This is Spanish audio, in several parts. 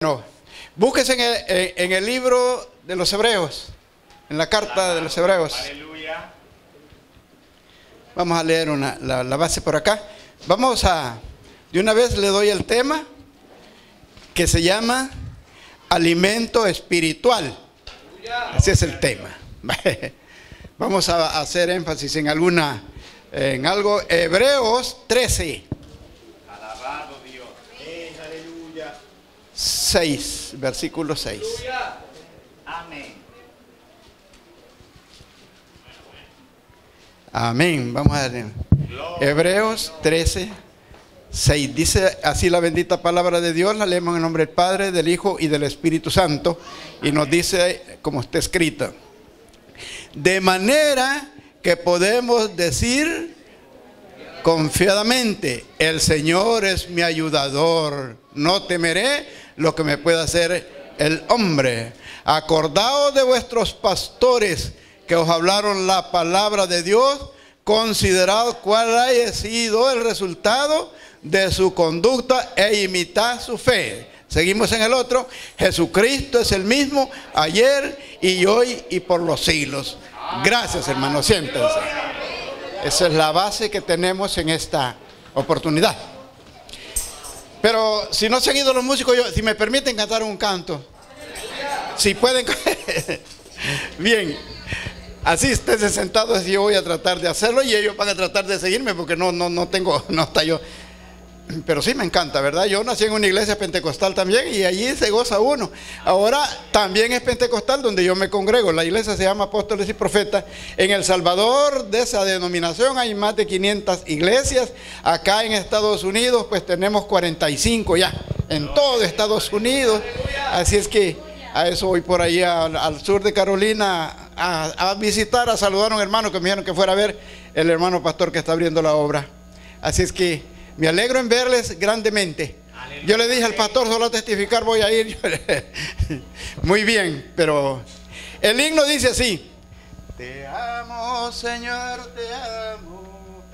No, búsquese en el libro de los Hebreos, en la carta de los Hebreos. Aleluya. Vamos a leer la base por acá. De una vez le doy el tema que se llama alimento espiritual. Ese es el tema. Vamos a hacer énfasis en algo. Hebreos 13. Alabado Dios. Aleluya. 6, versículo 6. Aleluya. Amén. Amén. Vamos a leer. Hebreos 13, 6. Dice así la bendita palabra de Dios. La leemos en el nombre del Padre, del Hijo y del Espíritu Santo. Y nos dice como está escrito. De manera que podemos decir confiadamente, el Señor es mi ayudador. No temeré lo que me pueda hacer el hombre. Acordaos de vuestros pastores que os hablaron la palabra de Dios. Considerad cuál haya sido el resultado de su conducta e imitad su fe. Seguimos en el otro. Jesucristo es el mismo ayer y hoy y por los siglos. Gracias, hermanos. Siéntense. Esa es la base que tenemos en esta oportunidad. Pero si no se han ido los músicos, si me permiten cantar un canto. Si pueden. Bien. Así esténse sentados y yo voy a tratar de hacerlo y ellos van a tratar de seguirme porque no está yo. Pero sí me encanta, ¿verdad? Yo nací en una iglesia pentecostal también y allí se goza uno. Ahora también es pentecostal donde yo me congrego. La iglesia se llama Apóstoles y Profetas. En El Salvador, de esa denominación, hay más de 500 iglesias. Acá en Estados Unidos, pues tenemos 45 ya. En todo Estados Unidos. Así es que a eso voy por ahí al sur de Carolina a visitar, a saludar a un hermano que me dijeron que fuera a ver, el hermano pastor que está abriendo la obra. Así es que me alegro en verles grandemente. Aleluya. Yo le dije al pastor, solo a testificar voy a ir. Muy bien, pero el himno dice así. Te amo, Señor, te amo.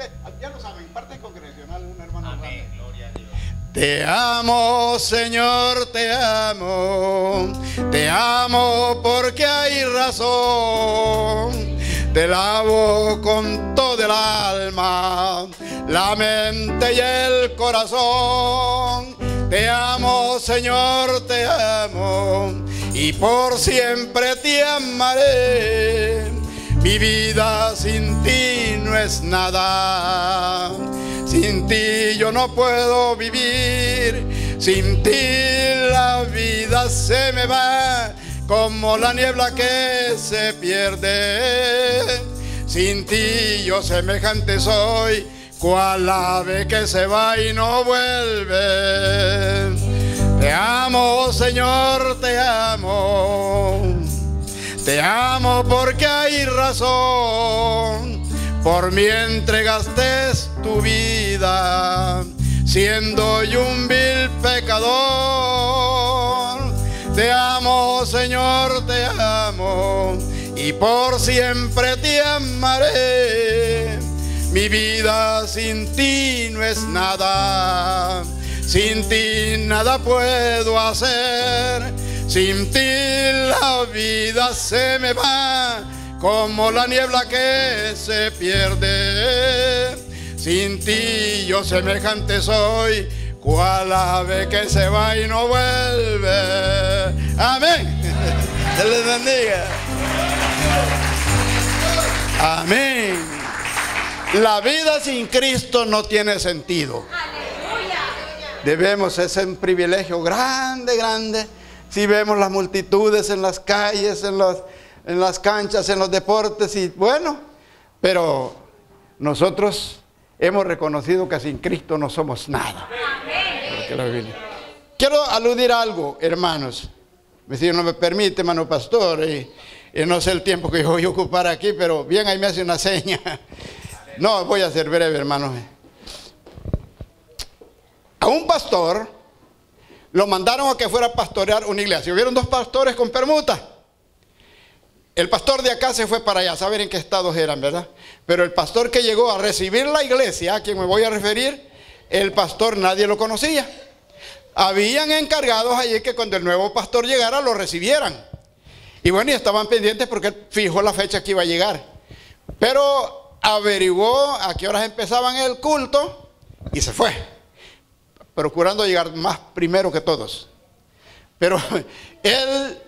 Ya lo saben, parte congregacional, un hermano. Amén, gloria a Dios. Te amo, Señor, te amo. Te amo porque hay razón. Te lavo con todo el alma, la mente y el corazón. Te amo, Señor, te amo, y por siempre te amaré. Mi vida sin ti no es nada. Sin ti yo no puedo vivir. Sin ti la vida se me va como la niebla que se pierde. Sin ti yo semejante soy, cual ave que se va y no vuelve. Te amo, Señor, te amo. Te amo porque hay razón. Por mí entregaste tu vida, siendo yo un vil pecador. Te amo, Señor, te amo, y por siempre te amaré. Mi vida sin ti no es nada. Sin ti nada puedo hacer. Sin ti la vida se me va como la niebla que se pierde. Sin ti yo semejante soy, cual ave que se va y no vuelve. Amén. Se les bendiga. Amén. La vida sin Cristo no tiene sentido. Debemos, es un privilegio grande, grande. Si vemos las multitudes en las calles, en las canchas, en los deportes, y bueno, pero nosotros hemos reconocido que sin Cristo no somos nada. Quiero aludir a algo, hermanos. Si no me permite, hermano pastor, y no sé el tiempo que yo voy a ocupar aquí, pero bien, ahí me hace una seña. No, voy a ser breve, hermanos. A un pastor lo mandaron a que fuera a pastorear una iglesia. Hubieron dos pastores con permuta. El pastor de acá se fue para allá, saber en qué estados eran, ¿verdad? Pero el pastor que llegó a recibir la iglesia, a quien me voy a referir, el pastor nadie lo conocía. habían encargados allí que cuando el nuevo pastor llegara lo recibieran. Y bueno, y estaban pendientes porque él fijó la fecha que iba a llegar. Pero averiguó a qué horas empezaban el culto y se fue, procurando llegar más primero que todos. Pero él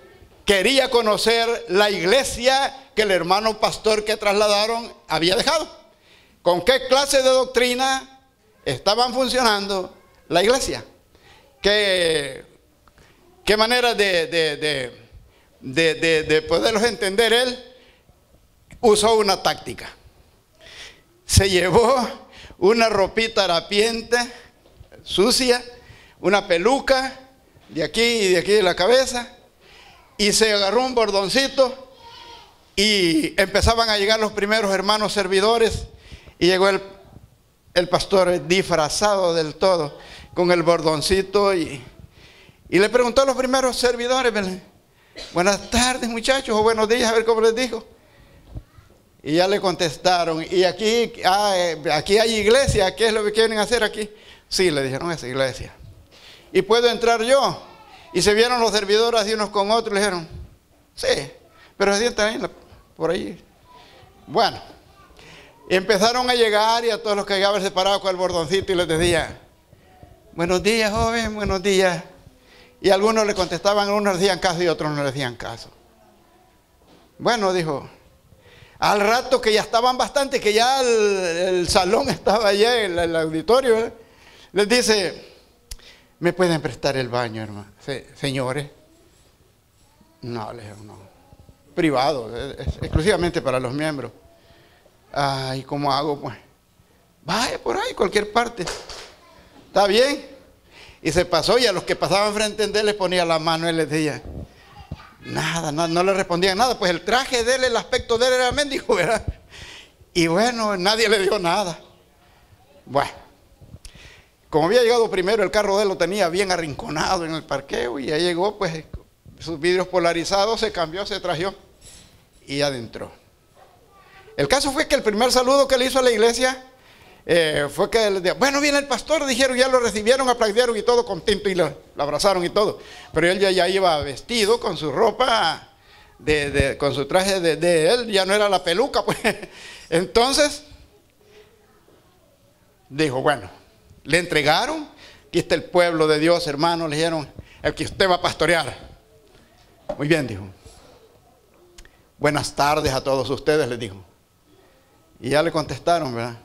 quería conocer la iglesia que el hermano pastor que trasladaron había dejado. ¿Con qué clase de doctrina estaban funcionando la iglesia? ¿Qué manera de poderlos entender? Él usó una táctica. Se llevó una ropita harapiente, sucia, una peluca de aquí y de aquí de la cabeza, y se agarró un bordoncito y empezaban a llegar los primeros hermanos servidores, y llegó el pastor disfrazado del todo con el bordoncito y le preguntó a los primeros servidores: buenas tardes, muchachos, o buenos días, a ver cómo les dijo. Y ya le contestaron: y aquí hay iglesia, ¿qué es lo que quieren hacer aquí? Sí, le dijeron, esa iglesia. ¿Y puedo entrar yo? Y se vieron los servidores así unos con otros y le dijeron: sí, pero se sientan ahí por ahí. Bueno, empezaron a llegar, y a todos los que llegaban se paraban con el bordoncito y les decía: buenos días, joven, buenos días. Y algunos le contestaban, unos le decían caso y otros no le decían caso. Bueno, dijo, al rato que ya estaban bastante, que ya el salón estaba allá, el auditorio, les dice: ¿me pueden prestar el baño, hermano? Señores. No, les dijeron, no. Privado, es exclusivamente para los miembros. Ay, ¿cómo hago pues? Vaya por ahí, cualquier parte. ¿Está bien? Y se pasó, y a los que pasaban frente de él les ponía la mano y les decía nada, no le respondían nada. Pues el traje de él, el aspecto de él era mendigo, ¿verdad? Y bueno, nadie le dijo nada. Bueno, como había llegado primero, el carro de él lo tenía bien arrinconado en el parqueo, y ahí llegó, pues sus vidrios polarizados, se cambió, se trajeó y adentró. El caso fue que el primer saludo que le hizo a la iglesia fue que le dijo: bueno, viene el pastor, dijeron, ya lo recibieron, aplaudieron y todo contento, y lo abrazaron y todo. Pero él ya iba vestido con su ropa, con su traje de él, ya no era la peluca, pues. Entonces dijo: bueno, le entregaron, aquí está el pueblo de Dios, hermano, le dijeron, el que usted va a pastorear. Muy bien, dijo. Buenas tardes a todos ustedes, les dijo. Y ya le contestaron, ¿verdad?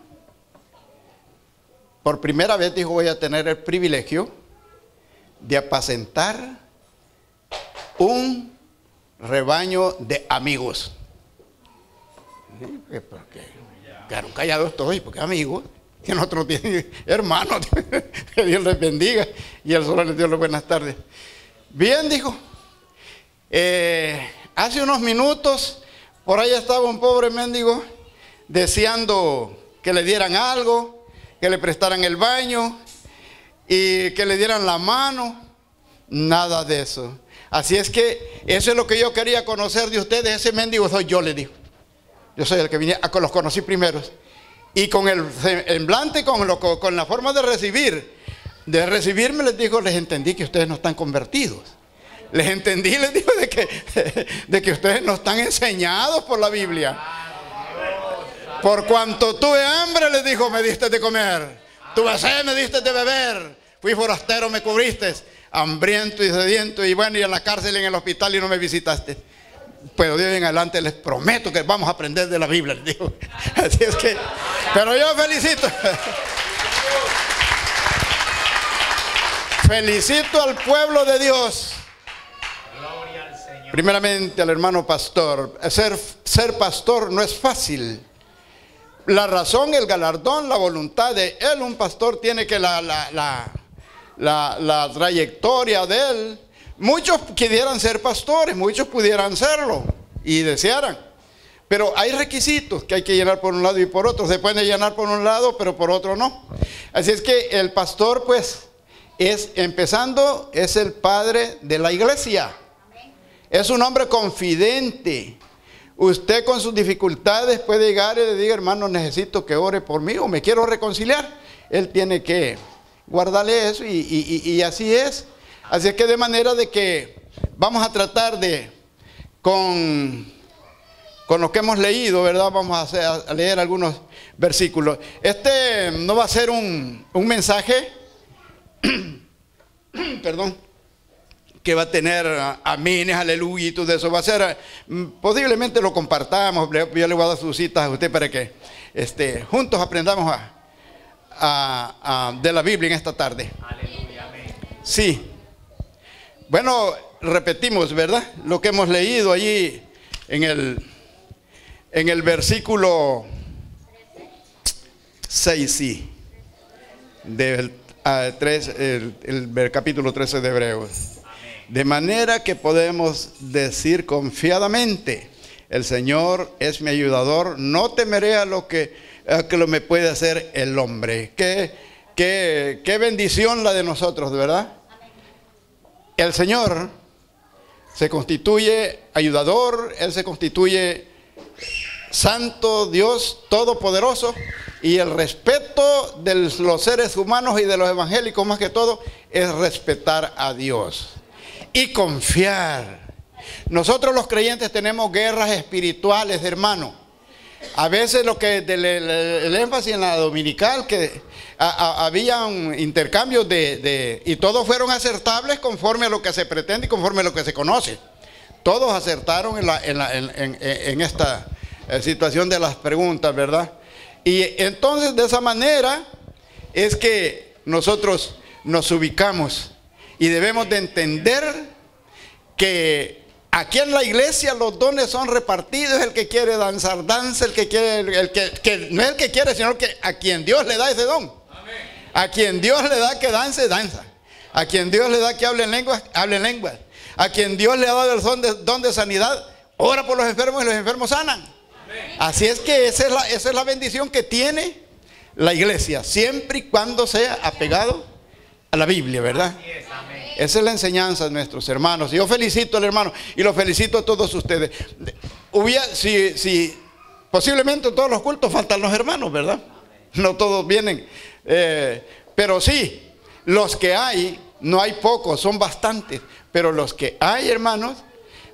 Por primera vez, dijo, voy a tener el privilegio de apacentar un rebaño de amigos. Porque quedaron callados todos, porque amigos, que nosotros tienen hermanos, que Dios les bendiga. Y él solo les dio las buenas tardes. Bien, dijo, hace unos minutos, por ahí estaba un pobre mendigo deseando que le dieran algo, que le prestaran el baño y que le dieran la mano. Nada de eso. Así es que eso es lo que yo quería conocer de ustedes. Ese mendigo soy yo, le dijo. Yo soy el que vine, los conocí primeros. Y con el semblante, con la forma de recibirme, les dijo, les entendí que ustedes no están convertidos. Les entendí, les digo, de que ustedes no están enseñados por la Biblia. Por cuanto tuve hambre, les dijo, me diste de comer. Tuve sed, me diste de beber. Fui forastero, me cubriste. Hambriento y sediento, y bueno, y en la cárcel y en el hospital, y no me visitaste. Pero de hoy en adelante les prometo que vamos a aprender de la Biblia, les digo. Así es que, pero yo felicito. Felicito al pueblo de Dios. Primeramente al hermano pastor. Ser pastor no es fácil. La razón, el galardón, la voluntad de él, un pastor tiene que la trayectoria de él. Muchos quisieran ser pastores, muchos pudieran serlo y desearan. Pero hay requisitos que hay que llenar por un lado y por otro. Se puede llenar por un lado, pero por otro no. Así es que el pastor, pues, es el padre de la iglesia. Es un hombre confidente. Usted con sus dificultades puede llegar y le diga, hermano, necesito que ore por mí o me quiero reconciliar. Él tiene que guárdale eso y así es. Así es que de manera de que vamos a tratar de, con lo que hemos leído, ¿verdad? Vamos a leer algunos versículos. Este no va a ser un mensaje, perdón, que va a tener amines, aleluya y todo eso. Va a ser, posiblemente lo compartamos. Yo le voy a dar sus citas a usted para que juntos aprendamos de la Biblia en esta tarde. Aleluya, amén. Sí. Bueno, repetimos, ¿verdad? Lo que hemos leído allí en el versículo 6, sí, del el capítulo 13 de Hebreos. De manera que podemos decir confiadamente, el Señor es mi ayudador, no temeré a lo que me puede hacer el hombre. Qué bendición la de nosotros, ¿verdad? El Señor se constituye ayudador, Él se constituye santo, Dios todopoderoso, y el respeto de los seres humanos y de los evangélicos más que todo es respetar a Dios y confiar. Nosotros los creyentes tenemos guerras espirituales, hermano. A veces el énfasis en la dominical, que habían intercambios y todos fueron acertables conforme a lo que se pretende y conforme a lo que se conoce. Todos acertaron en esta situación de las preguntas, ¿verdad? Y entonces de esa manera es que nosotros nos ubicamos y debemos de entender que aquí en la iglesia los dones son repartidos. El que quiere danzar, danza. El que quiere, no es el que quiere, sino que a quien Dios le da ese don. Amén. A quien Dios le da que dance, danza. A quien Dios le da que hable en lenguas, hable en lenguas. A quien Dios le ha dado el don de sanidad, ora por los enfermos y los enfermos sanan. Amén. Así es que esa es la bendición que tiene la iglesia, siempre y cuando sea apegado a la Biblia, ¿verdad? Así es, amén. Esa es la enseñanza de nuestros hermanos. Y yo felicito al hermano y lo felicito a todos ustedes. Si posiblemente en todos los cultos faltan los hermanos, ¿verdad? No todos vienen. Pero sí, los que hay, no hay pocos, son bastantes. Pero los que hay, hermanos,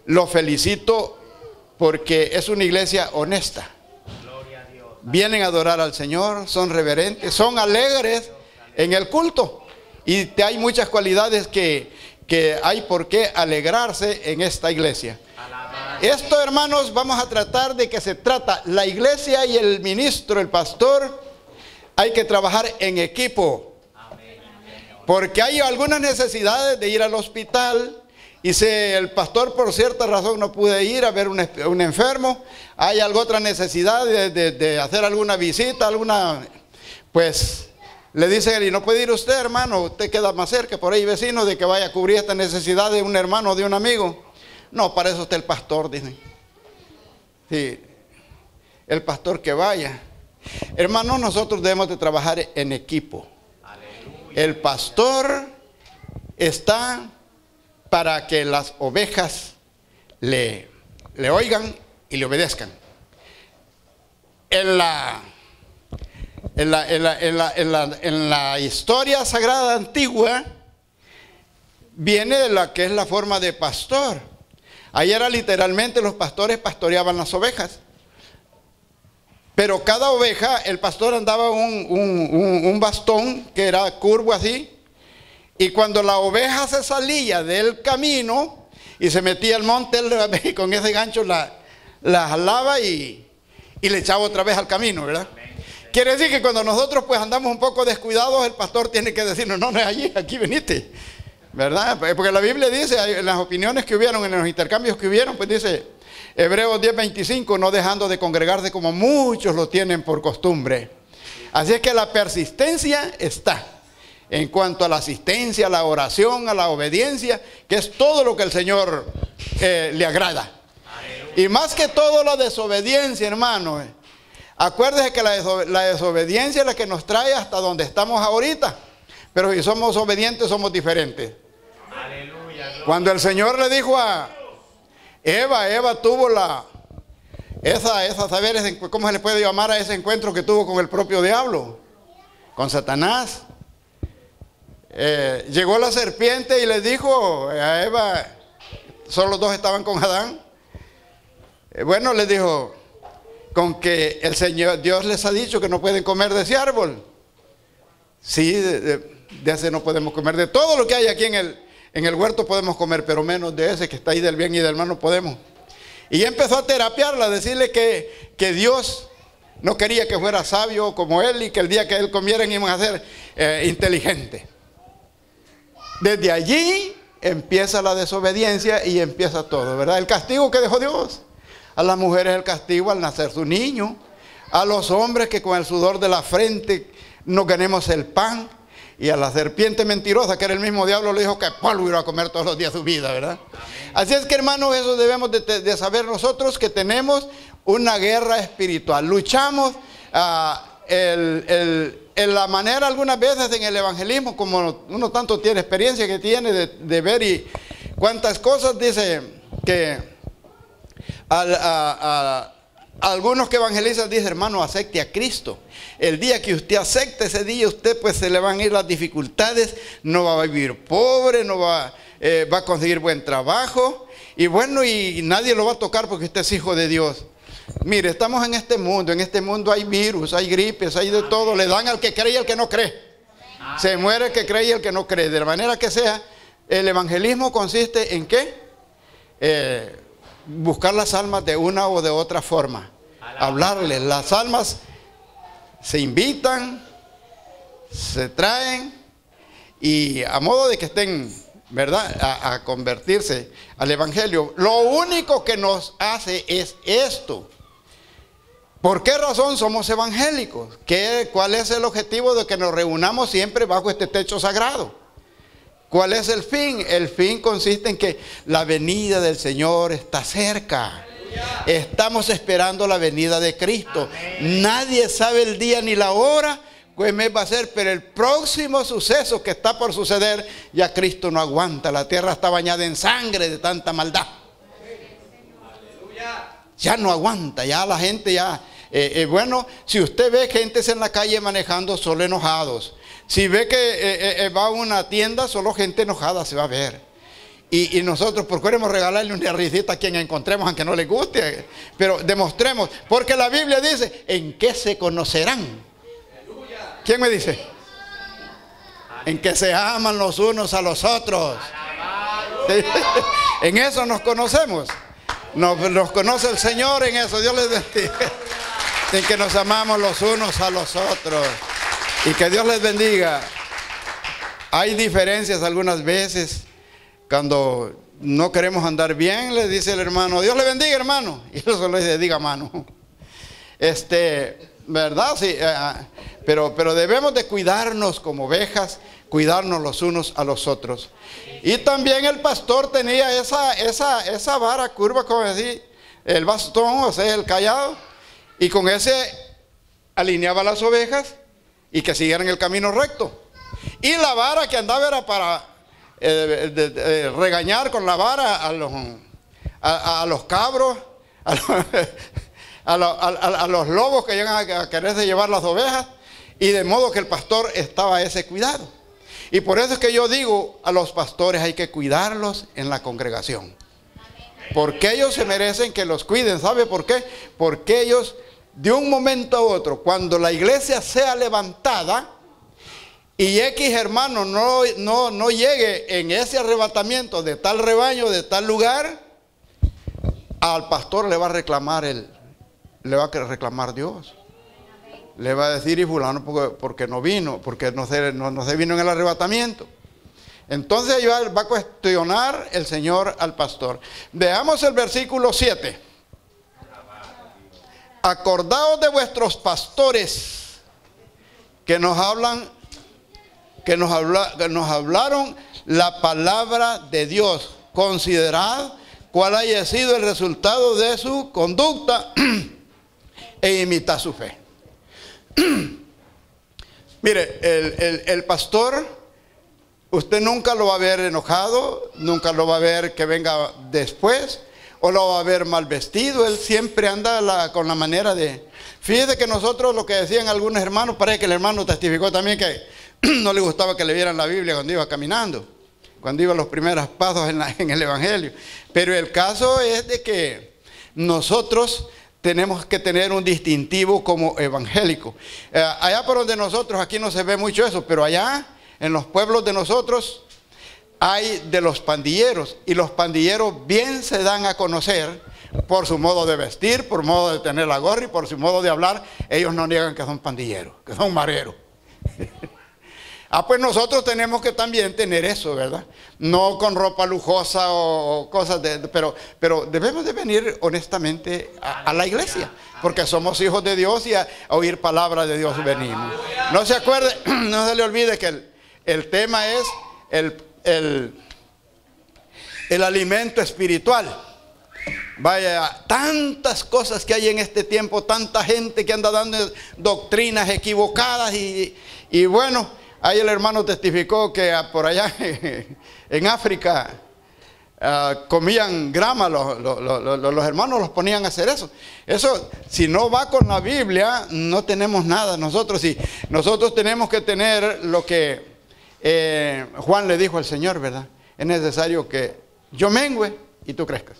los felicito porque es una iglesia honesta. Gloria a Dios. Vienen a adorar al Señor, son reverentes, son alegres en el culto. Y hay muchas cualidades que hay por qué alegrarse en esta iglesia. Esto, hermanos, vamos a tratar de que se trata la iglesia y el ministro, el pastor. Hay que trabajar en equipo. Porque hay algunas necesidades de ir al hospital. Y si el pastor por cierta razón no puede ir a ver un enfermo, hay otra necesidad de hacer alguna visita, pues le dice él, y no puede ir usted, hermano, usted queda más cerca, por ahí vecino, de que vaya a cubrir esta necesidad de un hermano o de un amigo. No, para eso está el pastor, dicen. Sí, el pastor que vaya. Hermanos, nosotros debemos de trabajar en equipo. Aleluya. El pastor está para que las ovejas le oigan y le obedezcan. En la historia sagrada antigua viene de la que es la forma de pastor. Ahí era literalmente los pastores pastoreaban las ovejas. Pero cada oveja, el pastor andaba un bastón que era curvo así. Y cuando la oveja se salía del camino y se metía al monte, él con ese gancho la jalaba y le echaba otra vez al camino, ¿verdad? Quiere decir que cuando nosotros pues andamos un poco descuidados, el pastor tiene que decirnos, no es allí, aquí veniste, ¿verdad? Porque la Biblia dice, en las opiniones que hubieron, en los intercambios que hubieron, pues dice, Hebreos 10:25, no dejando de congregarse como muchos lo tienen por costumbre. Así es que la persistencia está en cuanto a la asistencia, a la oración, a la obediencia, que es todo lo que el Señor le agrada. Y más que todo la desobediencia, hermano. Acuérdese que la desobediencia es la que nos trae hasta donde estamos ahorita. Pero si somos obedientes, somos diferentes. Aleluya. Cuando el Señor le dijo a Eva tuvo ¿cómo se le puede llamar a ese encuentro que tuvo con el propio diablo? Con Satanás. llegó la serpiente y les dijo a Eva, solo los dos estaban con Adán. Bueno, les dijo, con que el Señor, Dios les ha dicho que no pueden comer de ese árbol. Sí, de ese no podemos comer. De todo lo que hay aquí en el huerto podemos comer, pero menos de ese que está ahí del bien y del mal no podemos. Y empezó a terapiarla, a decirle que Dios no quería que fuera sabio como él y que el día que él comieran iban a ser inteligentes. Desde allí empieza la desobediencia y empieza todo, ¿verdad? El castigo que dejó Dios. A las mujeres el castigo al nacer su niño. A los hombres que con el sudor de la frente nos ganemos el pan. Y a la serpiente mentirosa, que era el mismo diablo, le dijo que polvo iba a comer todos los días de su vida, ¿verdad? Así es que, hermanos, eso debemos de saber nosotros, que tenemos una guerra espiritual. Luchamos en la manera, algunas veces en el evangelismo, como uno tanto tiene experiencia que tiene de ver y cuántas cosas, dice que algunos que evangelizan dicen, hermano, acepte a Cristo. El día que usted acepte, ese día usted pues se le van a ir las dificultades, no va a vivir pobre, no va a conseguir buen trabajo, y bueno, y nadie lo va a tocar porque usted es hijo de Dios. Mire, estamos en este mundo hay virus, hay gripes, hay de todo, le dan al que cree y al que no cree. Se muere el que cree y el que no cree. De la manera que sea, el evangelismo consiste en ¿qué? Buscar las almas de una o de otra forma. Hablarles. Las almas se invitan, se traen y a modo de que estén, ¿verdad?, a convertirse al evangelio. Lo único que nos hace es esto. ¿Por qué razón somos evangélicos? ¿Cuál es el objetivo de que nos reunamos siempre bajo este techo sagrado? ¿Cuál es el fin? El fin consiste en que la venida del Señor está cerca. Estamos esperando la venida de Cristo. Nadie sabe el día ni la hora, qué mes va a ser, pero el próximo suceso que está por suceder, ya Cristo no aguanta. La tierra está bañada en sangre de tanta maldad. Ya no aguanta, ya la gente ya... bueno, si usted ve gente en la calle manejando solo enojados. Si ve que va a una tienda, solo gente enojada se va a ver. Y nosotros procuremos regalarle una risita a quien encontremos, aunque no le guste. Pero demostremos, porque la Biblia dice, ¿en qué se conocerán? ¿Quién me dice? En que se aman los unos a los otros. En eso nos conocemos. Nos conoce el Señor en eso. Dios les bendiga. En que nos amamos los unos a los otros. Y que Dios les bendiga. Hay diferencias algunas veces. Cuando no queremos andar bien, le dice el hermano, Dios le bendiga, hermano. Y eso le dice, diga, mano. ¿Verdad? Sí. Pero debemos de cuidarnos como ovejas, cuidarnos los unos a los otros. Y también el pastor tenía esa vara curva, como decir, el bastón, o sea, el callado. Y con ese alineaba las ovejas y que siguieran el camino recto. Y la vara que andaba era para regañar con la vara a los cabros, a los lobos que llegan a quererse llevar las ovejas. Y de modo que el pastor estaba a ese cuidado. Y por eso es que yo digo, a los pastores hay que cuidarlos en la congregación. Porque ellos se merecen que los cuiden. ¿Sabe por qué? Porque ellos, de un momento a otro, cuando la iglesia sea levantada y X hermano no llegue en ese arrebatamiento de tal rebaño, de tal lugar, al pastor le va a reclamar Dios. Le va a decir, y fulano porque no vino, porque no se vino en el arrebatamiento. Entonces va a cuestionar el Señor al pastor. Veamos el versículo 7. Acordaos de vuestros pastores que nos hablaron la palabra de Dios. Considerad cuál haya sido el resultado de su conducta e imitad su fe. Mire, el pastor, usted nunca lo va a ver enojado, nunca lo va a ver que venga después, o lo va a ver mal vestido. Él siempre anda con la manera de... Fíjese que nosotros, lo que decían algunos hermanos, parece que el hermano testificó también, que no le gustaba que le vieran la Biblia cuando iba caminando, cuando iba los primeros pasos en el Evangelio. Pero el caso es de que nosotros tenemos que tener un distintivo como evangélico. Allá por donde nosotros, aquí no se ve mucho eso, pero allá en los pueblos de nosotros hay de los pandilleros, y los pandilleros bien se dan a conocer por su modo de vestir, por modo de tener la gorra y por su modo de hablar. Ellos no niegan que son pandilleros, que son mareros. Pues nosotros tenemos que también tener eso, ¿verdad? No con ropa lujosa o cosas pero debemos de venir honestamente a la iglesia, porque somos hijos de Dios y a oír palabra de Dios venimos. No se acuerde, no se le olvide que el tema es el alimento espiritual. Vaya, tantas cosas que hay en este tiempo, tanta gente que anda dando doctrinas equivocadas y bueno, ahí el hermano testificó que por allá en África comían grama, los hermanos los ponían a hacer eso. Eso, si no va con la Biblia, no tenemos nada nosotros. Sí, nosotros tenemos que tener lo que Juan le dijo al Señor, ¿verdad? Es necesario que yo mengüe y tú crezcas.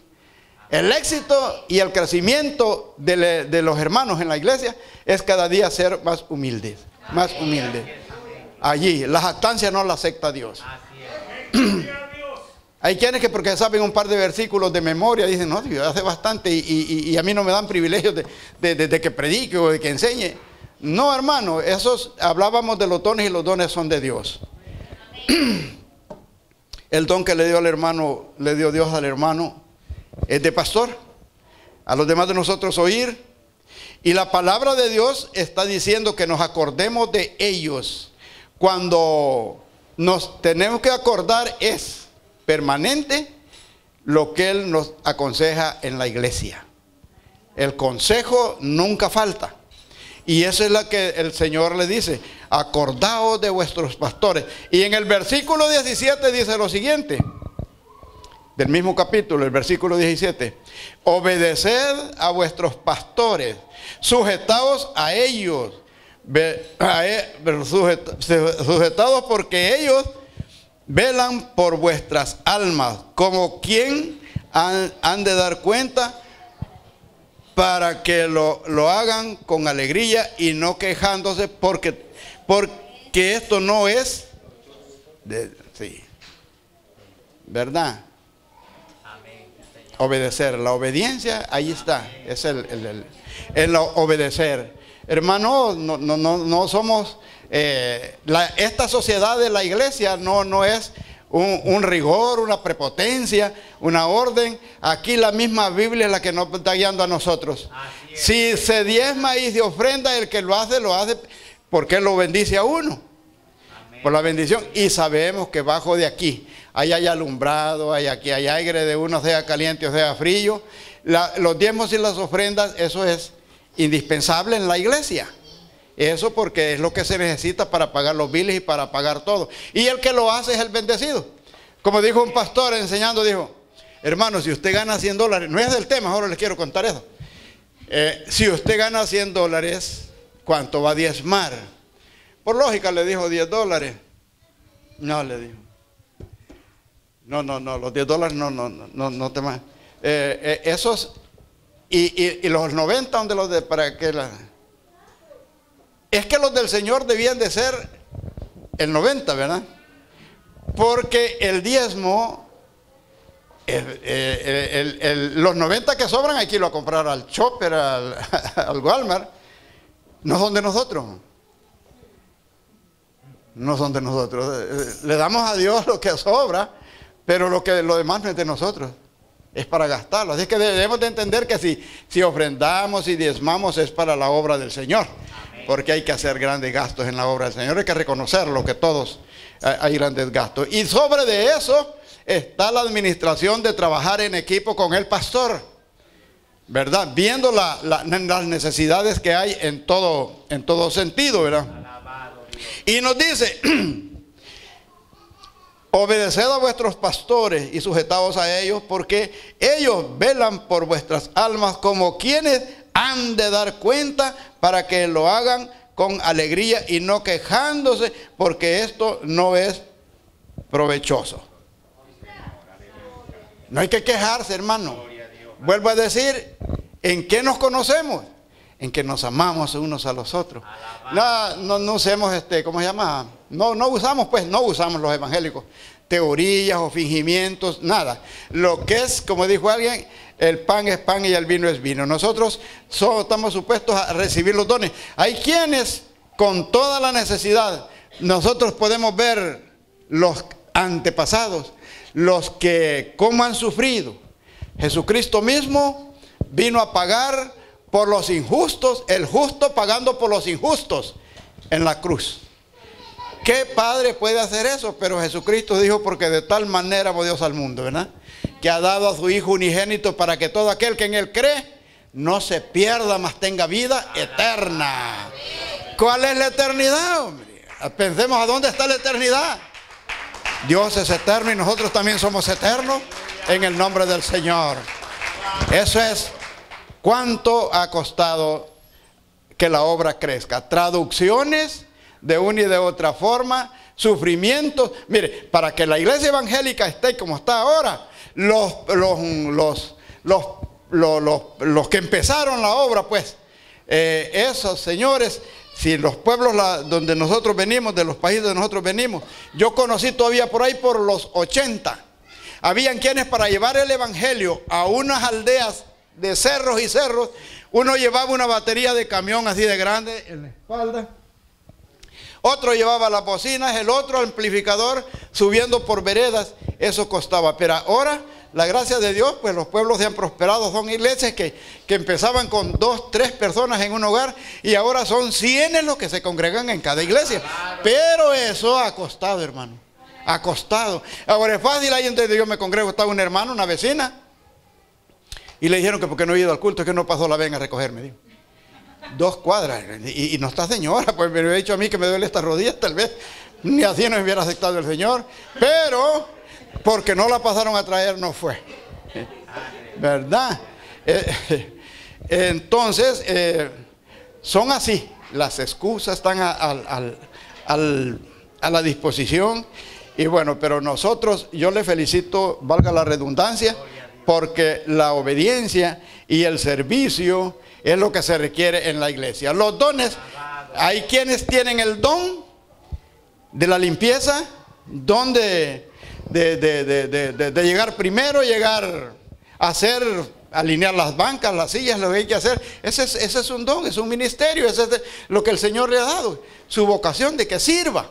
El éxito y el crecimiento de los hermanos en la iglesia es cada día ser más humildes, más humildes. Allí, la jactancia no la acepta Dios. Hay quienes que porque saben un par de versículos de memoria dicen, no, Dios hace bastante y a mí no me dan privilegios de que predique o de que enseñe. No, hermano, hablábamos de los dones y los dones son de Dios. El don que le dio Dios al hermano es de pastor. A los demás de nosotros oír. Y la palabra de Dios está diciendo que nos acordemos de ellos. Cuando nos tenemos que acordar es permanente lo que Él nos aconseja en la iglesia. El consejo nunca falta. Y eso es lo que el Señor le dice: acordaos de vuestros pastores. Y en el versículo 17 dice lo siguiente, del mismo capítulo, el versículo 17: obedeced a vuestros pastores, sujetaos a ellos, sujetados porque ellos velan por vuestras almas, como quien han de dar cuenta, para que lo hagan con alegría y no quejándose, porque esto no es sí, ¿verdad? Obedecer, la obediencia, ahí está, es el obedecer. Hermano, no somos, esta sociedad de la iglesia no es un rigor, una prepotencia, una orden. Aquí la misma Biblia es la que nos está guiando a nosotros. Si se diezma y se ofrenda, el que lo hace porque lo bendice a uno. Por la bendición. Y sabemos que bajo de aquí hay alumbrado, hay aire de uno, sea caliente o sea frío. Los diezmos y las ofrendas, eso es indispensable en la iglesia. Eso porque es lo que se necesita para pagar los biles y para pagar todo. Y el que lo hace es el bendecido. Como dijo un pastor enseñando, dijo: hermano, si usted gana $100, no es del tema, ahora les quiero contar eso. Si usted gana $100, ¿cuánto va a diezmar? Por lógica le dijo $10. No, le dijo. No, los $10 no te más. Esos y los 90, ¿dónde los de para qué la? Es que los del Señor debían de ser el 90, ¿verdad? Porque el diezmo, los 90 que sobran hay que irlo a comprar al Chopper, al Walmart. No son de nosotros. No son de nosotros. Le damos a Dios lo que sobra, pero lo demás no es de nosotros. Es para gastarlo. Así que debemos de entender que si ofrendamos y diezmamos es para la obra del Señor. Porque hay que hacer grandes gastos en la obra del Señor. Hay que reconocerlo, que todos hay grandes gastos. Y sobre de eso está la administración de trabajar en equipo con el pastor, ¿verdad? Viendo las necesidades que hay en todo sentido, ¿verdad? Y nos dice: obedeced a vuestros pastores y sujetaos a ellos, porque ellos velan por vuestras almas, como quienes han de dar cuenta, para que lo hagan con alegría y no quejándose, porque esto no es provechoso. No hay que quejarse, hermano. Vuelvo a decir, ¿en qué nos conocemos? En que nos amamos unos a los otros. No usemos, ¿cómo se llama? No usamos los evangélicos teorías o fingimientos, nada. Lo que es, como dijo alguien, el pan es pan y el vino es vino. Nosotros estamos supuestos a recibir los dones. Hay quienes, con toda la necesidad, nosotros podemos ver los antepasados, los que cómo han sufrido. Jesucristo mismo vino a pagar por los injustos, el justo pagando por los injustos en la cruz. ¿Qué padre puede hacer eso? Pero Jesucristo dijo, porque de tal manera amó Dios al mundo, ¿verdad? Que ha dado a su Hijo unigénito para que todo aquel que en Él cree no se pierda, mas tenga vida eterna. ¿Cuál es la eternidad, hombre? Pensemos a dónde está la eternidad. Dios es eterno y nosotros también somos eternos en el nombre del Señor. Eso es cuánto ha costado que la obra crezca. Traducciones de una y de otra forma, sufrimientos. Mire, para que la iglesia evangélica esté como está ahora, los que empezaron la obra, pues, esos señores, si los pueblos donde nosotros venimos, de los países donde nosotros venimos, yo conocí todavía por ahí por los 80, habían quienes para llevar el evangelio a unas aldeas de cerros y cerros, uno llevaba una batería de camión así de grande en la espalda, otro llevaba las bocinas, el otro amplificador subiendo por veredas. Eso costaba. Pero ahora, la gracia de Dios, pues los pueblos se han prosperado. Son iglesias que empezaban con 2, 3 personas en un hogar y ahora son 100 los que se congregan en cada iglesia. Pero eso ha costado, hermano. Ha costado. Ahora es fácil, ahí donde yo me congrego estaba un hermano, una vecina, y le dijeron que porque no he ido al culto, que no pasó la ven a recogerme, dijo. 2 cuadras, y no está señora, pues me hubiera dicho a mí que me duele esta rodilla, tal vez ni así no me hubiera aceptado el Señor, pero porque no la pasaron a traer no fue, ¿verdad? Entonces, son así, las excusas están a la disposición, y bueno, pero nosotros, yo le felicito, valga la redundancia, porque la obediencia y el servicio es lo que se requiere en la iglesia. Los dones, hay quienes tienen el don de la limpieza, don de llegar primero, llegar a hacer, alinear las bancas, las sillas, lo que hay que hacer. Ese es un don, es un ministerio, ese es lo que el Señor le ha dado, su vocación de que sirva.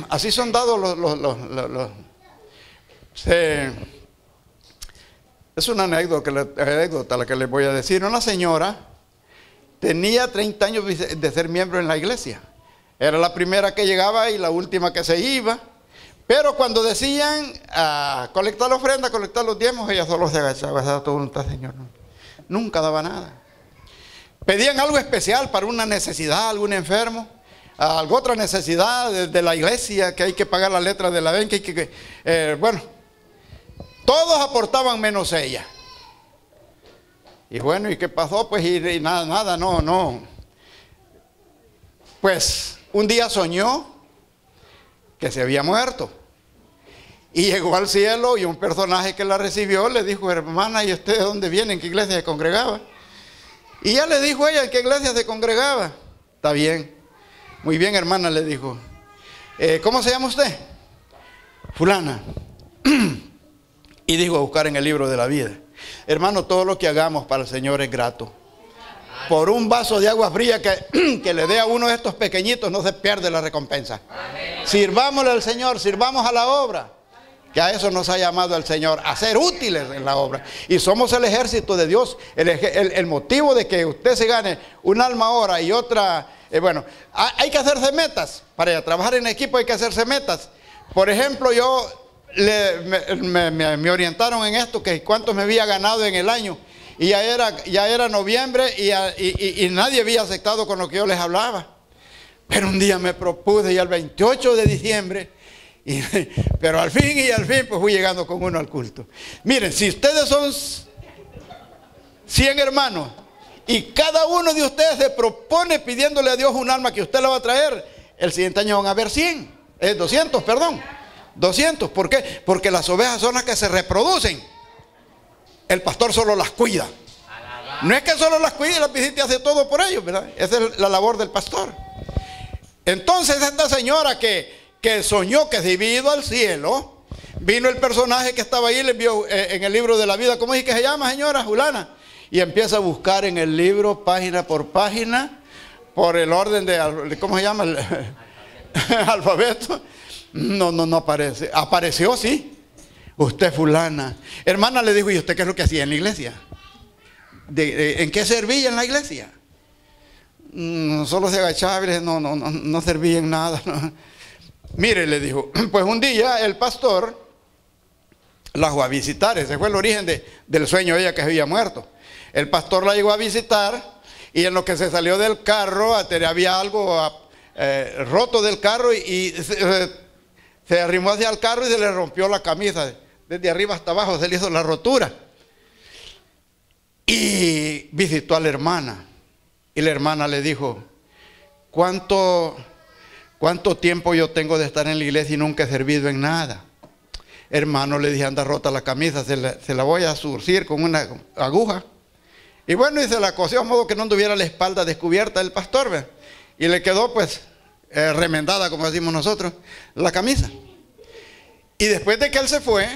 Así son dados es una anécdota la que les voy a decir. Una señora tenía 30 años de ser miembro en la iglesia. Era la primera que llegaba y la última que se iba. Pero cuando decían colectar la ofrenda, colectar los diezmos, ella solo se agachaba, todo voluntad, Señor. Nunca daba nada. Pedían algo especial para una necesidad, algún enfermo, alguna otra necesidad de la iglesia, que hay que pagar la letra de la ven, bueno. Todos aportaban menos ella. Y bueno, ¿y qué pasó? Pues y nada, no. Pues un día soñó que se había muerto. Y llegó al cielo y un personaje que la recibió le dijo, hermana, ¿y usted de dónde viene? ¿En qué iglesia se congregaba? Y ya le dijo ella, ¿en qué iglesia se congregaba? Está bien. Muy bien, hermana, le dijo. ¿Cómo se llama usted? Fulana. Y dijo a buscar en el libro de la vida. Hermano, todo lo que hagamos para el Señor es grato. Por un vaso de agua fría que le dé a uno de estos pequeñitos, no se pierde la recompensa. Sirvámosle al Señor, sirvamos a la obra. Que a eso nos ha llamado el Señor, a ser útiles en la obra. Y somos el ejército de Dios. El motivo de que usted se gane un alma ahora y otra, bueno, hay que hacerse metas. Para trabajar en equipo hay que hacerse metas. Por ejemplo, me orientaron en esto, que cuántos me había ganado en el año. Y ya era noviembre y nadie había aceptado con lo que yo les hablaba. Pero un día me propuse y el 28 de diciembre, pero al fin pues fui llegando con uno al culto. Miren, si ustedes son 100 hermanos y cada uno de ustedes se propone pidiéndole a Dios un alma que usted le va a traer, el siguiente año van a haber 200, perdón. 200, ¿por qué? Porque las ovejas son las que se reproducen. El pastor solo las cuida. No es que solo las cuide y las visite y hace todo por ellos, ¿verdad? Esa es la labor del pastor. Entonces esta señora que soñó que se había ido al cielo, vino el personaje que estaba ahí, le envió en el libro de la vida, ¿cómo es que se llama, señora Julana? Y empieza a buscar en el libro, página por página, por el orden de, ¿cómo se llama? El alfabeto. No aparece. Apareció, sí. Usted fulana. Hermana, le dijo, ¿y usted qué es lo que hacía en la iglesia? ¿En qué servía en la iglesia? Solo se agachaba y no servía en nada. No. Mire, le dijo, pues un día el pastor la fue a visitar. Ese fue el origen del sueño de ella, que se había muerto. El pastor la llegó a visitar y en lo que se salió del carro había algo roto del carro y se arrimó hacia el carro y se le rompió la camisa. Desde arriba hasta abajo se le hizo la rotura. Y visitó a la hermana. Y la hermana le dijo, ¿cuánto tiempo yo tengo de estar en la iglesia y nunca he servido en nada? Hermano, le dije, anda rota la camisa, se la voy a surcir con una aguja. Y bueno, y se la cosió a modo que no tuviera la espalda descubierta del pastor, ¿ve? Y le quedó pues remendada, como decimos nosotros, la camisa. Y después de que él se fue,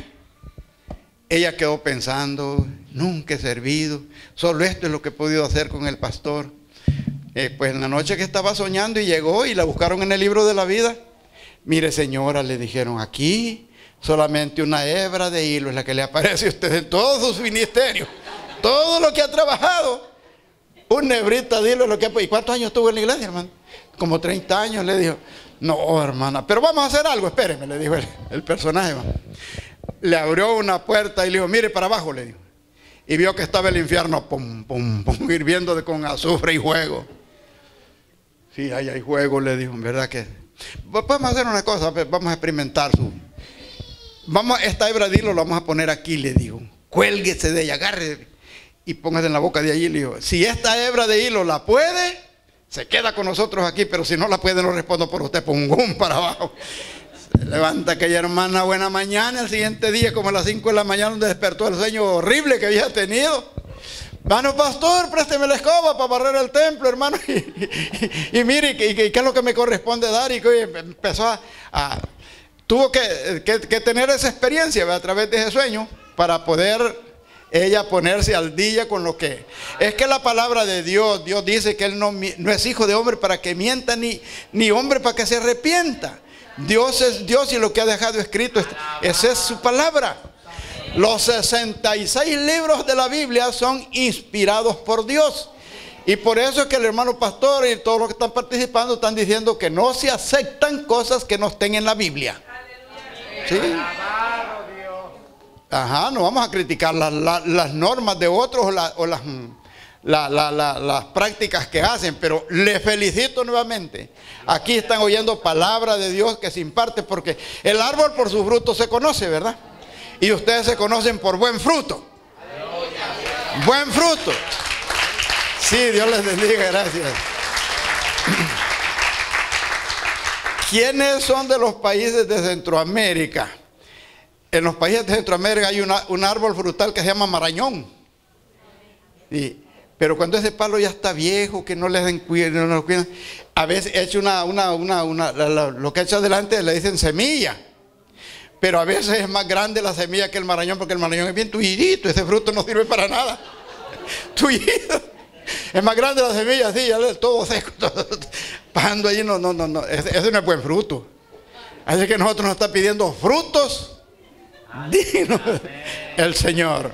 ella quedó pensando, nunca he servido, solo esto es lo que he podido hacer con el pastor. Pues en la noche que estaba soñando y llegó y la buscaron en el libro de la vida. Mire, señora, le dijeron, aquí solamente una hebra de hilo es la que le aparece a usted en todos sus ministerios. Todo lo que ha trabajado, una hebrita de hilo es lo que ha... ¿Y cuántos años estuvo en la iglesia, hermano? Como 30 años, le dijo. No, hermana, pero vamos a hacer algo, espéreme, le dijo el personaje. Le abrió una puerta y le dijo, mire para abajo, le dijo. Y vio que estaba el infierno, pum, pum, pum, hirviendo con azufre y fuego. Sí, ahí hay fuego, le dijo, ¿verdad que? Vamos a hacer una cosa, vamos a experimentar esta hebra de hilo la vamos a poner aquí, le dijo. Cuélguese de ella, agarre y póngase en la boca de allí, le dijo. Si esta hebra de hilo la puede, se queda con nosotros aquí, pero si no la puede, no respondo por usted, pum, para abajo. Se levanta aquella hermana, buena mañana, el siguiente día, como a las 5 de la mañana, donde despertó el sueño horrible que había tenido. Hermano pastor, présteme la escoba para barrer el templo, hermano. Y mire, ¿qué es lo que me corresponde dar? Y empezó tuvo que tener esa experiencia a través de ese sueño para poder ella ponerse al día con lo que es que la palabra de Dios dice que Él no es hijo de hombre para que mienta, ni hombre para que se arrepienta. Dios es Dios y lo que ha dejado escrito, esa es su palabra. Los 66 libros de la Biblia son inspirados por Dios. Y por eso es que el hermano pastor y todos los que están participando están diciendo que no se aceptan cosas que no estén en la Biblia. ¿Sí? Ajá, no vamos a criticar las normas de otros o las prácticas que hacen, pero les felicito nuevamente. Aquí están oyendo palabra de Dios que se imparte, porque el árbol por su fruto se conoce, ¿verdad? Y ustedes se conocen por buen fruto. Buen fruto. Sí, Dios les bendiga, gracias. ¿Quiénes son de los países de Centroamérica? En los países de Centroamérica hay un árbol frutal que se llama marañón. Pero cuando ese palo ya está viejo, que no le den cuidado, no lo cuidan, a veces echa lo que echa adelante le dicen semilla. Pero a veces es más grande la semilla que el marañón, porque el marañón es bien tullidito, ese fruto no sirve para nada. Tullido. Es más grande la semilla, así, ya todo seco, todo pasando allí, no, ese no es buen fruto. Así que nosotros nos está pidiendo frutos dignos el Señor.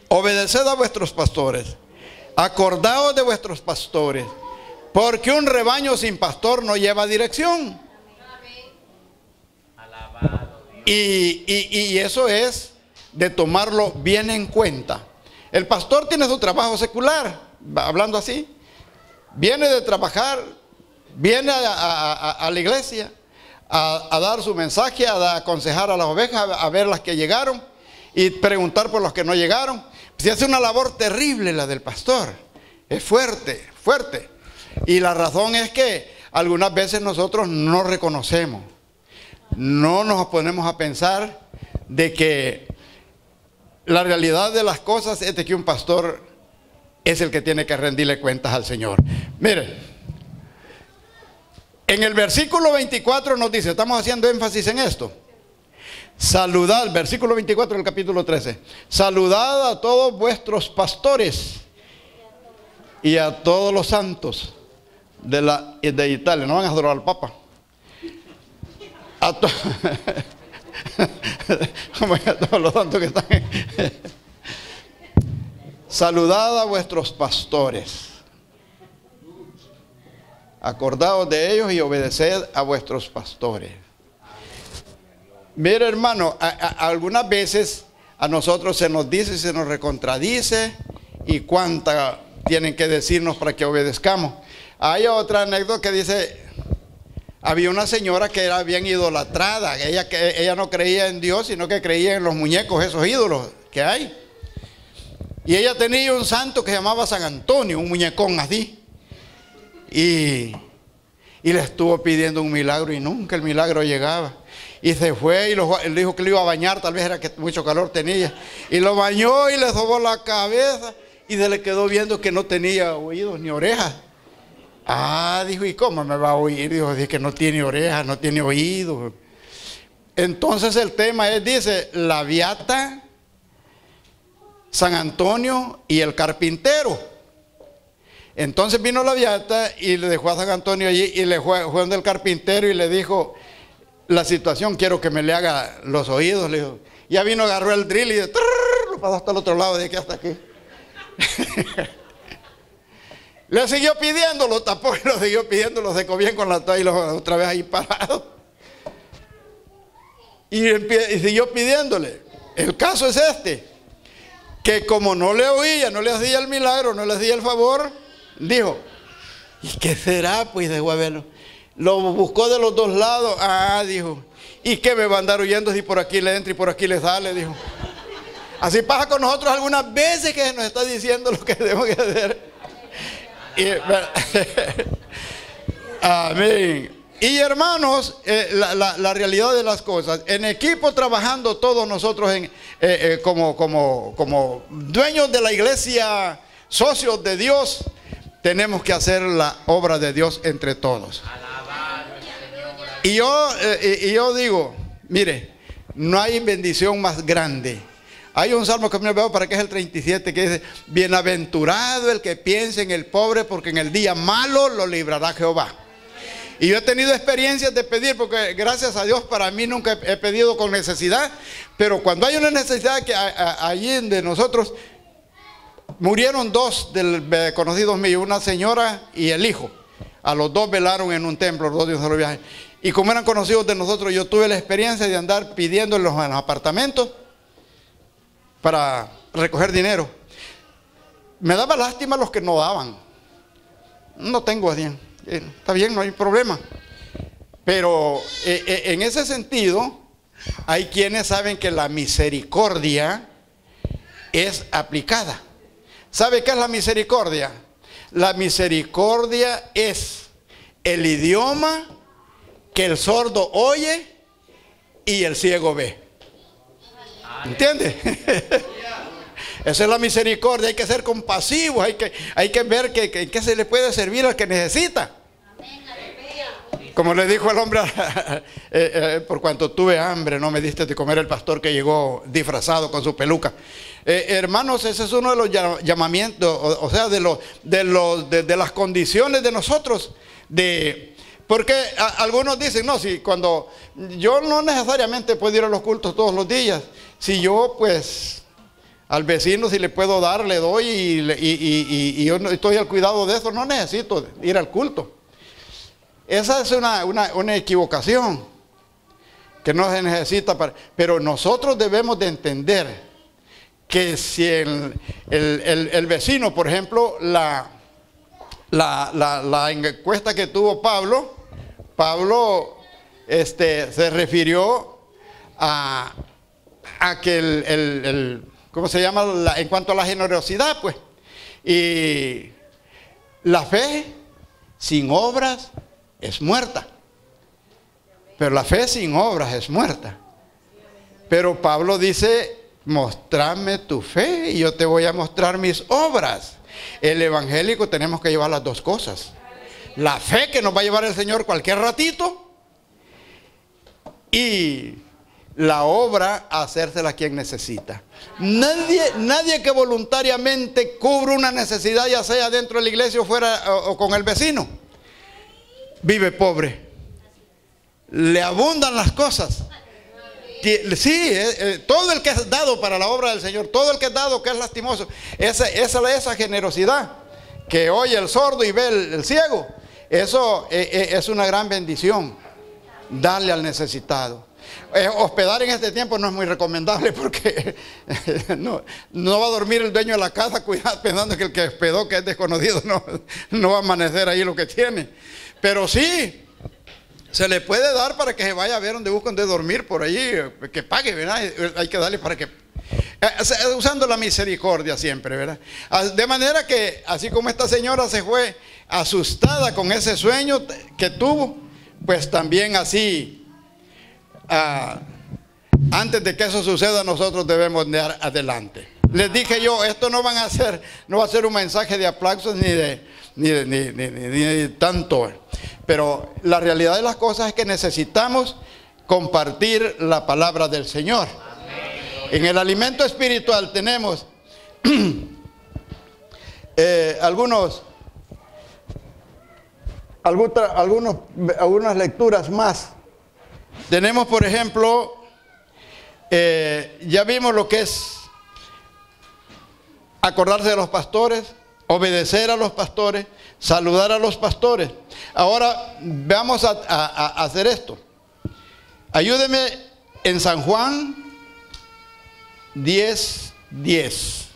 Obedeced a vuestros pastores, acordaos de vuestros pastores, porque un rebaño sin pastor no lleva dirección. Y eso es de tomarlo bien en cuenta. El pastor tiene su trabajo secular, hablando así. Viene de trabajar, viene a la iglesia a dar su mensaje, a aconsejar a las ovejas, a ver las que llegaron y preguntar por los que no llegaron. Se hace una labor terrible la del pastor. Es fuerte, fuerte. Y la razón es que algunas veces nosotros no reconocemos. No nos ponemos a pensar de que la realidad de las cosas es de que un pastor es el que tiene que rendirle cuentas al Señor. Mire, en el versículo 24 nos dice, estamos haciendo énfasis en esto. Saludad, versículo 24 del capítulo 13. Saludad a todos vuestros pastores y a todos los santos de Italia. No van a adorar al Papa. A todos los santos que están. Saludad a vuestros pastores. Acordaos de ellos y obedeced a vuestros pastores. Mira, hermano, algunas veces a nosotros se nos dice y se nos recontradice, y cuánta tienen que decirnos para que obedezcamos. Hay otra anécdota que dice, había una señora que era bien idolatrada, ella no creía en Dios, sino que creía en los muñecos, esos ídolos que hay. Y ella tenía un santo que se llamaba San Antonio, un muñecón así. Y le estuvo pidiendo un milagro y nunca el milagro llegaba. Y se fue y él dijo que lo iba a bañar, tal vez era que mucho calor tenía. Y lo bañó y le sobó la cabeza y se le quedó viendo que no tenía oídos ni orejas. Ah, dijo, ¿y cómo me va a oír? Dijo, dice que no tiene orejas, no tiene oídos. Entonces el tema es, dice, la beata, San Antonio y el carpintero. Entonces vino la beata y le dejó a San Antonio allí y le fue donde el carpintero y le dijo la situación, quiero que me le haga los oídos. Le dijo, ya vino, agarró el drill y lo pasó hasta el otro lado, de aquí hasta aquí. Le siguió pidiendo, lo tapó y lo siguió pidiendo, lo secó bien con la toalla y otra vez ahí parado. Y siguió pidiéndole. El caso es este, que como no le oía, no le hacía el milagro, no le hacía el favor, dijo, ¿y qué será? Pues dejó a verlo. Lo buscó de los dos lados. Ah, dijo, ¿y qué me va a andar huyendo si por aquí le entra y por aquí le sale? Dijo. Así pasa con nosotros algunas veces, que nos está diciendo lo que debemos que hacer. Amén. Y hermanos, la realidad de las cosas, en equipo trabajando todos nosotros como dueños de la iglesia, socios de Dios, tenemos que hacer la obra de Dios entre todos. Y yo digo, mire, no hay bendición más grande. Hay un salmo que me veo para que es el 37, que dice, bienaventurado el que piense en el pobre, porque en el día malo lo librará Jehová. Y yo he tenido experiencias de pedir, porque gracias a Dios para mí nunca he pedido con necesidad, pero cuando hay una necesidad, que allí de nosotros murieron dos conocidos míos, una señora y el hijo. A los dos velaron en un templo, los dos de un solo viaje. Y como eran conocidos de nosotros, yo tuve la experiencia de andar pidiéndolos en los apartamentos para recoger dinero. Me daba lástima los que no daban. No tengo bien. Está bien, no hay problema. Pero en ese sentido, hay quienes saben que la misericordia es aplicada. ¿Sabe qué es la misericordia? La misericordia es el idioma que el sordo oye y el ciego ve. ¿Entiende? Esa es la misericordia. Hay que ser compasivos, hay que ver que se le puede servir al que necesita. Como le dijo el hombre, por cuanto tuve hambre, no me diste de comer, el pastor que llegó disfrazado con su peluca. Hermanos, ese es uno de los llamamientos, o sea, de las condiciones de nosotros. Porque algunos dicen, no, si cuando yo no necesariamente puedo ir a los cultos todos los días. Si yo, pues, al vecino, si le puedo dar, le doy, y yo no estoy al cuidado de eso, no necesito ir al culto. Esa es una equivocación que no se necesita pero nosotros debemos de entender que si el vecino, por ejemplo, la encuesta que tuvo Pablo se refirió a que ¿cómo se llama? En cuanto a la generosidad, pues. Y la fe sin obras es muerta. Pero la fe sin obras es muerta. Pero Pablo dice, mostrame tu fe y yo te voy a mostrar mis obras. El evangélico tenemos que llevar las dos cosas. La fe que nos va a llevar el Señor cualquier ratito y la obra a hacérsela a quien necesita. Nadie que voluntariamente cubre una necesidad, ya sea dentro de la iglesia o fuera o con el vecino, vive pobre. Le abundan las cosas. Sí, todo el que es dado para la obra del Señor, todo el que es dado que es lastimoso, esa generosidad que oye el sordo y ve el ciego, eso es una gran bendición. Darle al necesitado. Hospedar en este tiempo no es muy recomendable porque no va a dormir el dueño de la casa cuidado, pensando que el que hospedó, que es desconocido, no va a amanecer ahí lo que tiene. Pero sí, se le puede dar para que se vaya a ver donde buscan de dormir por allí, que pague, ¿verdad? Hay que darle para que... usando la misericordia siempre, ¿verdad? De manera que, así como esta señora se fue asustada con ese sueño que tuvo, pues también así, antes de que eso suceda, nosotros debemos de dar adelante. Les dije yo, esto no va a ser un mensaje de aplausos ni de tanto, pero la realidad de las cosas es que necesitamos compartir la palabra del Señor. En el alimento espiritual tenemos algunas lecturas más. Tenemos, por ejemplo, ya vimos lo que es acordarse de los pastores, obedecer a los pastores, saludar a los pastores. Ahora vamos a hacer esto. Ayúdeme en San Juan 10:10.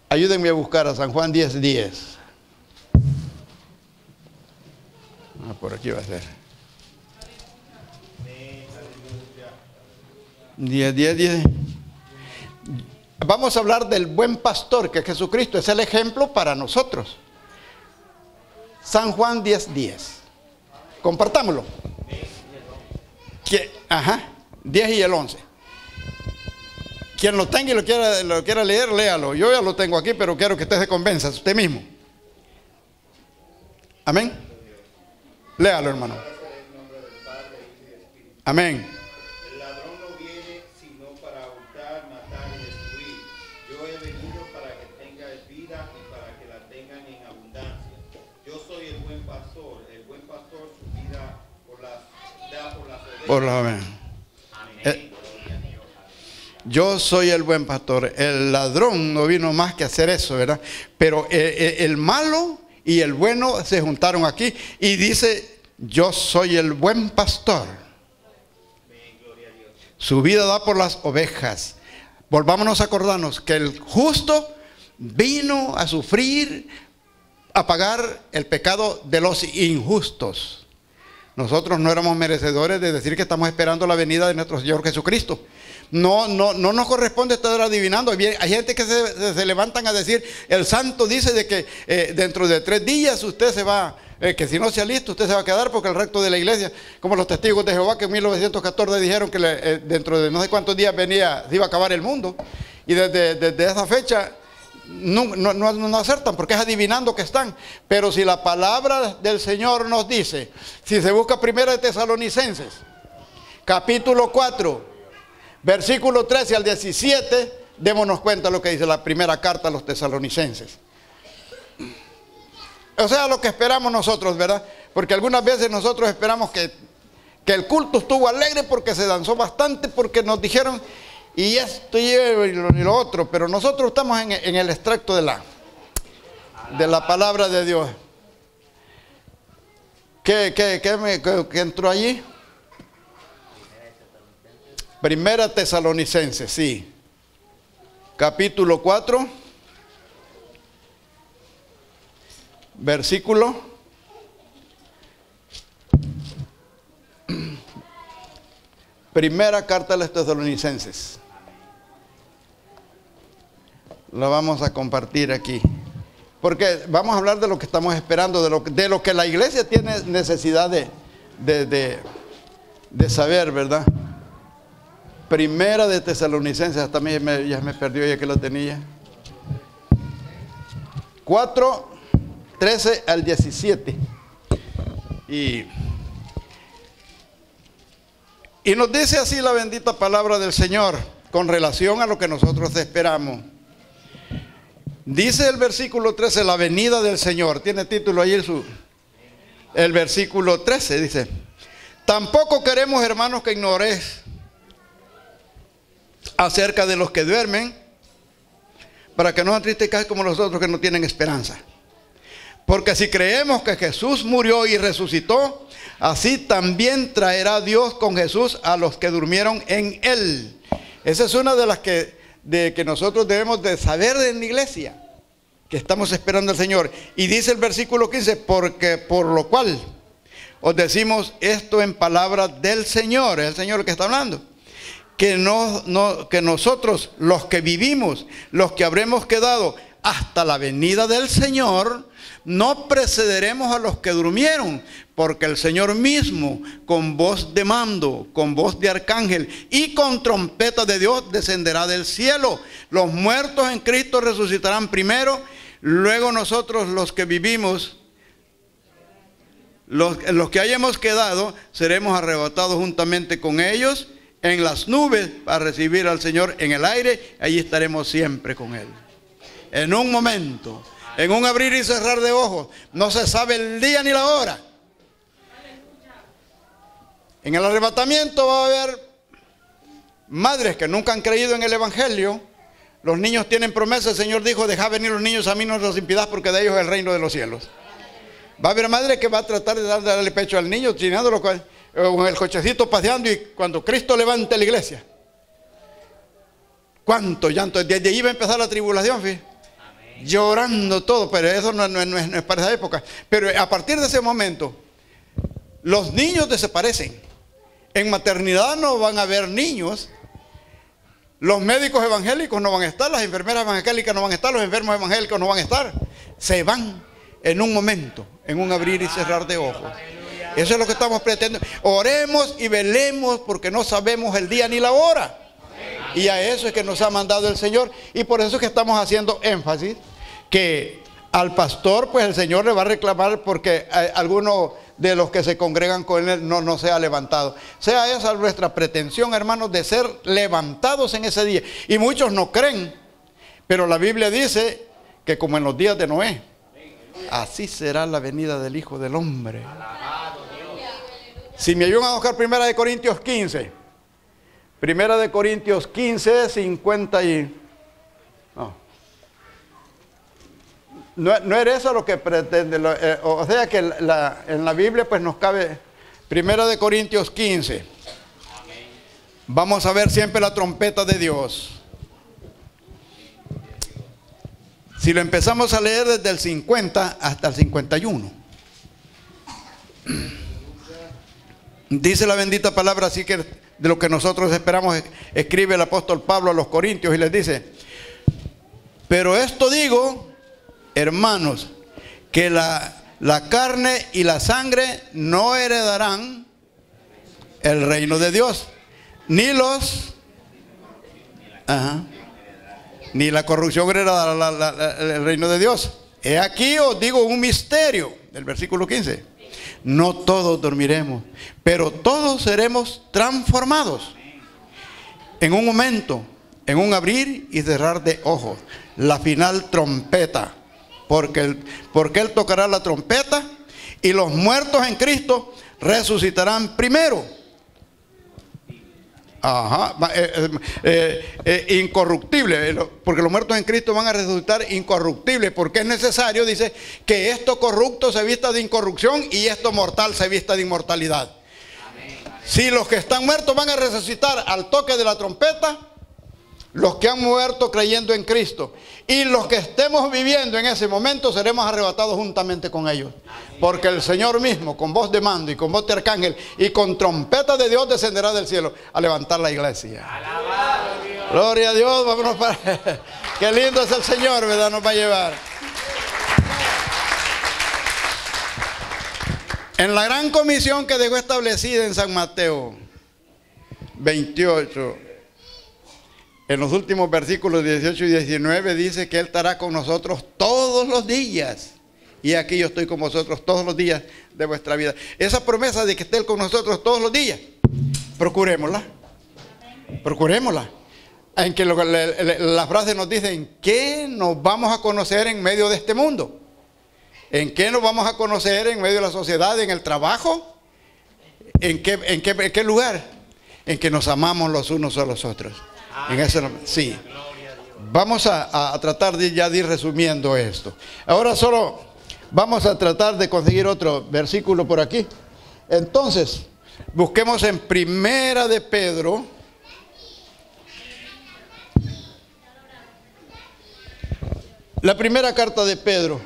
Ayúdenme a buscar a San Juan 10:10. Por aquí va a ser. 10. Vamos a hablar del buen pastor, que Jesucristo es el ejemplo para nosotros. San Juan 10:10. Compartámoslo. 10 y el 11. Quien lo tenga y lo quiera leer, léalo. Yo ya lo tengo aquí, pero quiero que usted se convenza usted mismo. Amén. Léalo, hermano. Amén. El ladrón no viene sino para hurtar, matar y destruir. Yo he venido para que tengan vida y para que la tengan en abundancia. Yo soy el buen pastor. El buen pastor su vida da por las ovejas. Por la oveja. Yo soy el buen pastor. El ladrón no vino más que a hacer eso, ¿verdad? Pero el malo y el bueno se juntaron aquí y dice, yo soy el buen pastor. Su vida da por las ovejas. Volvámonos a acordarnos que el justo vino a sufrir, a pagar el pecado de los injustos. Nosotros no éramos merecedores de decir que estamos esperando la venida de nuestro Señor Jesucristo. No nos corresponde estar adivinando. Hay gente que se levantan a decir, el santo dice de que dentro de 3 días usted se va, que si no se alista usted se va a quedar, porque el recto de la iglesia, como los testigos de Jehová que en 1914 dijeron que dentro de no sé cuántos días se iba a acabar el mundo, y desde esa fecha no acertan, porque es adivinando que están. Pero si la palabra del Señor nos dice, si se busca 1 Tesalonicenses capítulo 4 versículo 13 al 17, démonos cuenta lo que dice la primera carta a los tesalonicenses. O sea, lo que esperamos nosotros, ¿verdad? Porque algunas veces nosotros esperamos que el culto estuvo alegre porque se danzó bastante, porque nos dijeron y esto y lo otro, pero nosotros estamos en el extracto de la palabra de Dios. ¿Qué entró allí? Primera Tesalonicenses, sí. Capítulo 4. Versículo. Primera carta a los tesalonicenses. lo vamos a compartir aquí. Porque vamos a hablar de lo que estamos esperando, de lo que la iglesia tiene necesidad de saber, ¿verdad? Primera de Tesalonicenses, hasta a mí ya me perdió ya que lo tenía. 4, 13 al 17. Y nos dice así la bendita palabra del Señor con relación a lo que nosotros esperamos. Dice el versículo 13, la venida del Señor. Tiene título ahí el versículo 13, dice: tampoco queremos, hermanos, que ignoréis acerca de los que duermen, para que no entristezcáis como los otros que no tienen esperanza. Porque si creemos que Jesús murió y resucitó, así también traerá Dios con Jesús a los que durmieron en Él. Esa es una de las que nosotros debemos de saber en la iglesia, que estamos esperando al Señor. Y dice el versículo 15, porque por lo cual os decimos esto en palabras del Señor. Es el Señor el que está hablando. Que nosotros, los que vivimos, los que habremos quedado hasta la venida del Señor, no precederemos a los que durmieron, porque el Señor mismo, con voz de mando, con voz de arcángel y con trompeta de Dios, descenderá del cielo. Los muertos en Cristo resucitarán primero, luego nosotros, los que vivimos, los que hayamos quedado, seremos arrebatados juntamente con ellos en las nubes para recibir al Señor en el aire. Allí estaremos siempre con Él. En un momento, en un abrir y cerrar de ojos, no se sabe el día ni la hora. En el arrebatamiento va a haber madres que nunca han creído en el Evangelio. Los niños tienen promesa. El Señor dijo: dejad venir los niños a mí, no los impidáis, porque de ellos es el reino de los cielos. Va a haber madre que va a tratar de darle pecho al niño, chinándolo con el cochecito paseando, y cuando Cristo levante la iglesia, cuánto llanto. Desde allí va a empezar la tribulación, fíjate. Llorando todo, pero eso no es para esa época. Pero a partir de ese momento, los niños desaparecen. En maternidad no van a haber niños. Los médicos evangélicos no van a estar, las enfermeras evangélicas no van a estar, los enfermos evangélicos no van a estar. Se van en un momento, en un abrir y cerrar de ojos. Eso es lo que estamos pretendiendo. Oremos y velemos, porque no sabemos el día ni la hora. Y a eso es que nos ha mandado el Señor. Y por eso es que estamos haciendo énfasis que al pastor, pues el Señor le va a reclamar porque alguno de los que se congregan con él no sea levantado. Sea esa nuestra pretensión, hermanos, de ser levantados en ese día. Y muchos no creen, pero la Biblia dice que como en los días de Noé, así será la venida del Hijo del Hombre. Si me ayudan a buscar 1 Corintios 15. 1 Corintios 15, 50 y... No era eso lo que pretende. O sea que en la Biblia pues nos cabe 1 Corintios 15. Vamos a ver siempre la trompeta de Dios. Si lo empezamos a leer desde el 50 hasta el 51. Dice la bendita palabra, así que de lo que nosotros esperamos, escribe el apóstol Pablo a los Corintios y les dice: pero esto digo, hermanos, que la carne y la sangre no heredarán el reino de Dios, ni la corrupción heredará el reino de Dios. He aquí os digo un misterio, del versículo 15. No todos dormiremos, pero todos seremos transformados en un momento, en un abrir y cerrar de ojos. La final trompeta, porque Él tocará la trompeta y los muertos en Cristo resucitarán primero. Incorruptible, porque los muertos en Cristo van a resucitar incorruptibles, porque es necesario, dice, que esto corrupto se vista de incorrupción y esto mortal se vista de inmortalidad. Si los que están muertos van a resucitar al toque de la trompeta, los que han muerto creyendo en Cristo, y los que estemos viviendo en ese momento seremos arrebatados juntamente con ellos, porque el Señor mismo, con voz de mando y con voz de arcángel y con trompeta de Dios, descenderá del cielo a levantar la iglesia. Alabado Dios. Gloria a Dios. Vámonos para Qué lindo es el Señor, ¿verdad? Nos va a llevar. En la gran comisión que dejó establecida en San Mateo 28, en los últimos versículos 18 y 19 dice que Él estará con nosotros todos los días. Y aquí yo estoy con vosotros todos los días de vuestra vida. Esa promesa de que esté Él con nosotros todos los días, procurémosla. Procurémosla. En que las frases nos dicen, ¿qué nos vamos a conocer en medio de este mundo? ¿En qué nos vamos a conocer en medio de la sociedad? ¿En el trabajo? ¿En qué lugar? En que nos amamos los unos a los otros. En eso, sí. Vamos a tratar de ir resumiendo esto. Ahora solo vamos a tratar de conseguir otro versículo por aquí. Entonces, busquemos en Primera de Pedro. La primera carta de Pedro.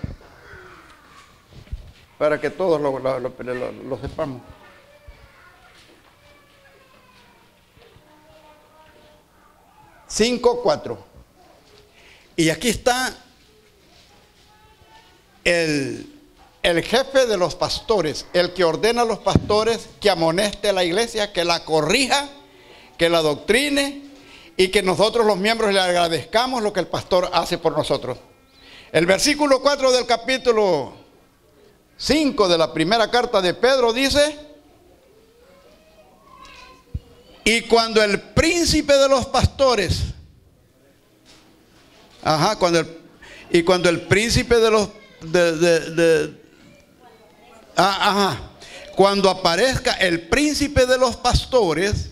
Para que todos lo sepamos. Cinco, 4. Y aquí está el jefe de los pastores, el que ordena a los pastores que amoneste a la iglesia, que la corrija, que la doctrine y que nosotros los miembros le agradezcamos lo que el pastor hace por nosotros. El versículo 4 del capítulo 5 de la primera carta de Pedro dice: y cuando el príncipe de los pastores, cuando el príncipe de los, cuando aparezca el príncipe de los pastores,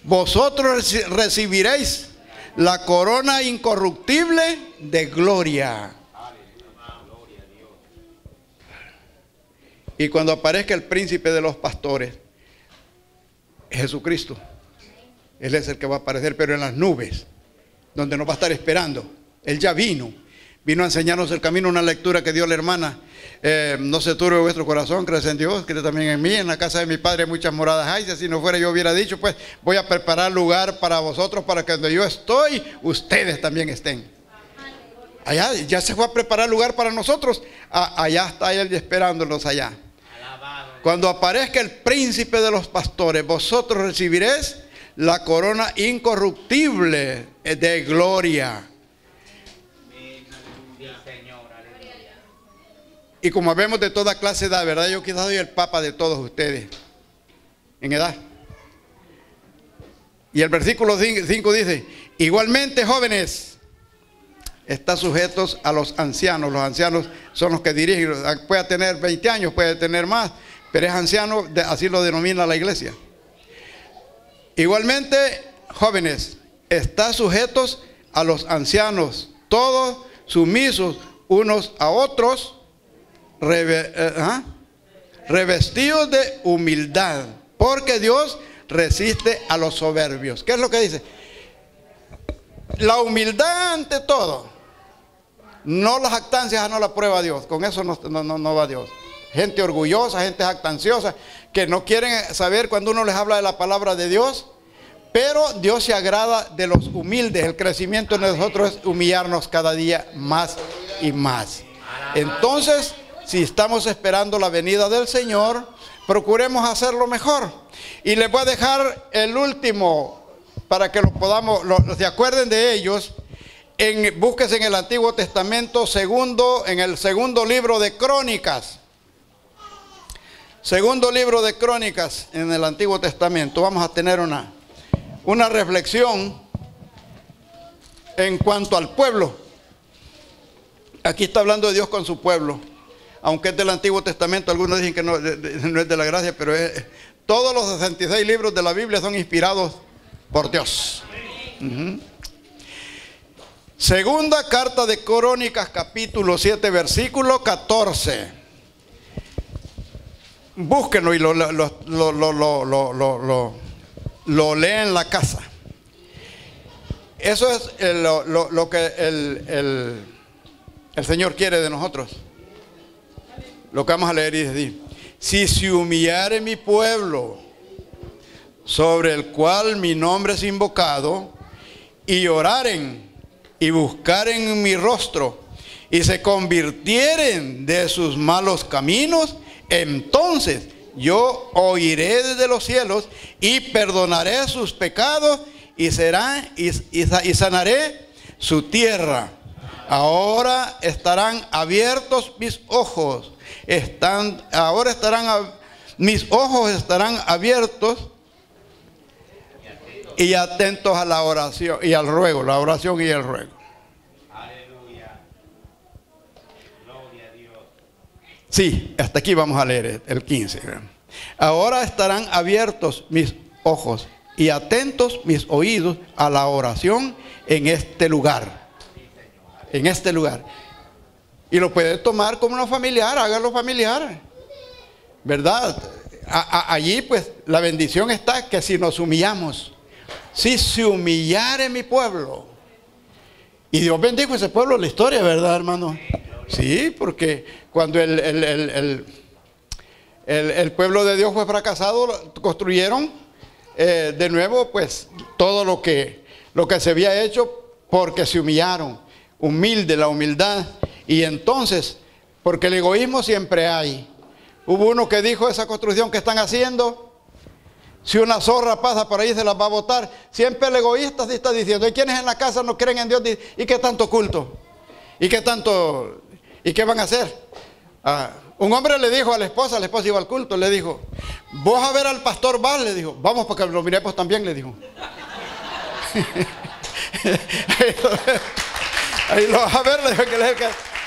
vosotros recibiréis la corona incorruptible de gloria. Y cuando aparezca el príncipe de los pastores, Jesucristo, Él es el que va a aparecer, pero en las nubes, donde nos va a estar esperando. Él ya vino a enseñarnos el camino. Una lectura que dio la hermana: no se turbe vuestro corazón, creed en Dios, creed también en mí. En la casa de mi Padre muchas moradas hay. Si así no fuera, yo hubiera dicho, pues voy a preparar lugar para vosotros, para que donde yo estoy, ustedes también estén. Allá ya se fue a preparar lugar para nosotros. Allá está Él esperándonos allá. Cuando aparezca el príncipe de los pastores, vosotros recibiréis la corona incorruptible de gloria. Y como vemos de toda clase de edad, ¿verdad? Yo quizás soy el papa de todos ustedes en edad. Y el versículo 5 dice: igualmente, jóvenes, están sujetos a los ancianos. Los ancianos son los que dirigen. Puede tener 20 años, puede tener más, pero es anciano, así lo denomina la iglesia. Igualmente, jóvenes, están sujetos a los ancianos, todos sumisos unos a otros, revestidos de humildad, porque Dios resiste a los soberbios. ¿Qué es lo que dice? La humildad ante todo. No las jactancias, no la prueba Dios. Con eso no va Dios. Gente orgullosa, gente jactanciosa, que no quieren saber cuando uno les habla de la palabra de Dios. Pero Dios se agrada de los humildes. El crecimiento de nosotros es humillarnos cada día más y más. Entonces, si estamos esperando la venida del Señor, procuremos hacerlo mejor. Y les voy a dejar el último para que lo podamos, se acuerden de ellos. Búsquese en el Antiguo Testamento, en el segundo libro de Crónicas. Segundo libro de Crónicas en el Antiguo Testamento. Vamos a tener una reflexión en cuanto al pueblo. Aquí está hablando de Dios con su pueblo. Aunque es del Antiguo Testamento, algunos dicen que no es de la gracia, pero todos los 66 libros de la Biblia son inspirados por Dios. Segunda carta de Crónicas, capítulo 7, versículo 14. Búsquenlo y lo leen en la casa. Eso es lo que el Señor quiere de nosotros. Lo que vamos a leer y decir: si se humillare mi pueblo, sobre el cual mi nombre es invocado, y oraren y buscaren mi rostro y se convirtieren de sus malos caminos, entonces yo oiré desde los cielos y perdonaré sus pecados y sanaré su tierra. Ahora estarán abiertos mis ojos. Mis ojos estarán abiertos y atentos a la oración y al ruego, la oración y el ruego. Aleluya. Gloria a Dios. Sí, hasta aquí vamos a leer el 15. Ahora estarán abiertos mis ojos y atentos mis oídos a la oración en este lugar. En este lugar. Y lo puede tomar como una familiar, hágalo familiar. ¿Verdad? Allí pues la bendición está que si nos humillamos, si se humillare mi pueblo. Y Dios bendijo ese pueblo, la historia, ¿verdad, hermano? Sí, porque cuando el pueblo de Dios fue fracasado, construyeron de nuevo pues todo lo que se había hecho, porque se humillaron. Humilde, la humildad. Y entonces, porque el egoísmo siempre hay. Hubo uno que dijo: esa construcción que están haciendo, si una zorra pasa por ahí se las va a botar. Siempre el egoísta sí está diciendo: ¿y quiénes en la casa no creen en Dios? ¿Y qué tanto culto? ¿Y qué tanto? ¿Y qué van a hacer? Un hombre le dijo a la esposa iba al culto, le dijo: ¿vos a ver al pastor Val? Le dijo: vamos porque lo miremos también, le dijo. Ahí lo vas a ver, le dijo que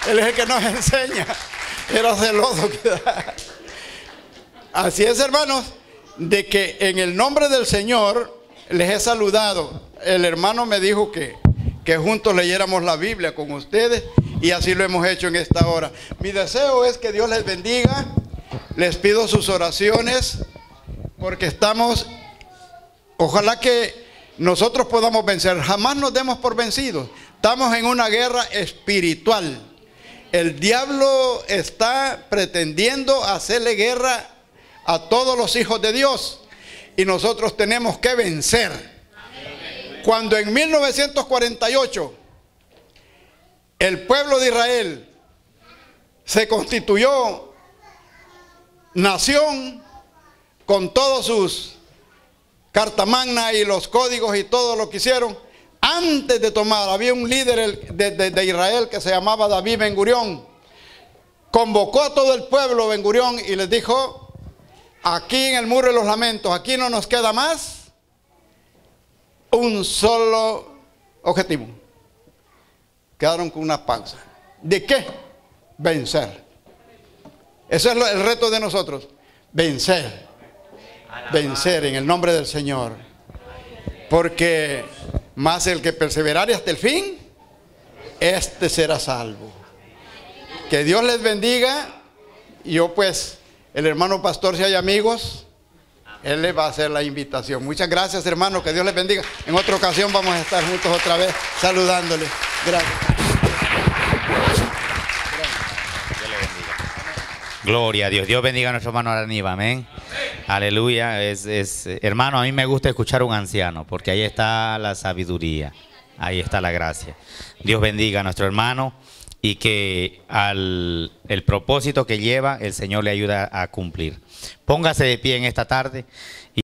él es el que nos enseña. Era celoso. Así es, hermanos, de que en el nombre del Señor les he saludado. El hermano me dijo que juntos leyéramos la Biblia con ustedes, y así lo hemos hecho en esta hora. Mi deseo es que Dios les bendiga. Les pido sus oraciones, porque ojalá que nosotros podamos vencer. Jamás nos demos por vencidos. Estamos en una guerra espiritual. El diablo está pretendiendo hacerle guerra a todos los hijos de Dios, y nosotros tenemos que vencer. Cuando en 1948 el pueblo de Israel se constituyó nación con todos sus carta magna y los códigos y todo lo que hicieron, antes de tomar, había un líder de Israel que se llamaba David Ben Gurión. Convocó a todo el pueblo Ben Gurión y les dijo: aquí en el muro de los lamentos, aquí no nos queda más un solo objetivo. Quedaron con una pausa. ¿De qué? Vencer. Ese es el reto de nosotros. Vencer. Vencer en el nombre del Señor. Porque más el que perseverare hasta el fin, este será salvo. Que Dios les bendiga. Yo pues, el hermano pastor, si hay amigos, él les va a hacer la invitación. Muchas gracias, hermano, que Dios les bendiga. En otra ocasión vamos a estar juntos otra vez saludándoles. Gracias. Dios le bendiga. Gloria a Dios. Dios bendiga a nuestro hermano Araníbal. Amén. Aleluya. Hermano, a mí me gusta escuchar a un anciano, porque ahí está la sabiduría, ahí está la gracia. Dios bendiga a nuestro hermano, y que el propósito que lleva, el Señor le ayuda a cumplir. Póngase de pie en esta tarde